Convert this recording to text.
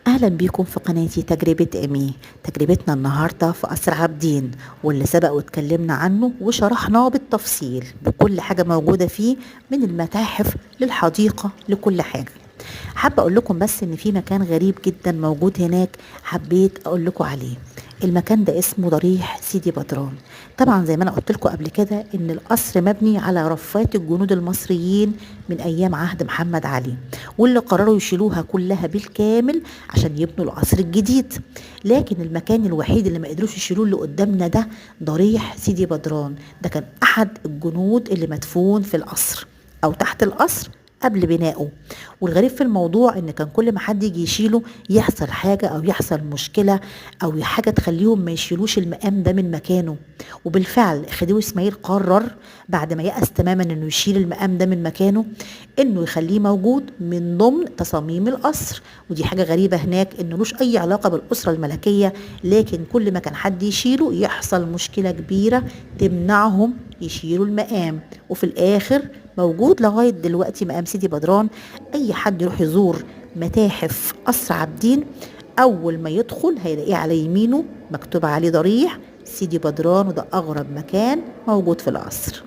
أهلا بيكم في قناتي تجربة إيمي. تجربتنا النهاردة في قصر عابدين، واللي سبق واتكلمنا عنه وشرحناه بالتفصيل بكل حاجة موجودة فيه، من المتاحف للحديقة لكل حاجة. حابة أقول لكم بس إن في مكان غريب جدا موجود هناك، حبيت أقول لكم عليه. المكان ده اسمه ضريح سيدي بدران. طبعا زي ما انا قلت لكم قبل كده ان القصر مبني على رفات الجنود المصريين من ايام عهد محمد علي، واللي قرروا يشيلوها كلها بالكامل عشان يبنوا القصر الجديد. لكن المكان الوحيد اللي ما قدروش يشيلوه اللي قدامنا ده ضريح سيدي بدران. ده كان احد الجنود اللي مدفون في القصر او تحت القصر قبل بنائه. والغريب في الموضوع ان كان كل ما حد يجي يشيله يحصل حاجة او يحصل مشكلة او حاجة تخليهم ما يشيلوش المقام ده من مكانه. وبالفعل خديوي اسماعيل قرر بعد ما يأس تماما انه يشيل المقام ده من مكانه انه يخليه موجود من ضمن تصاميم القصر. ودي حاجة غريبة هناك، انه ملوش اي علاقة بالاسرة الملكية، لكن كل ما كان حد يشيله يحصل مشكلة كبيرة تمنعهم يشيلوا المقام. وفي الاخر موجود لغاية دلوقتي مقام سيدي بدران. اي حد يروح يزور متاحف قصر عابدين اول ما يدخل هيلاقيه على يمينه مكتوب عليه ضريح سيدي بدران، وده اغرب مكان موجود في القصر.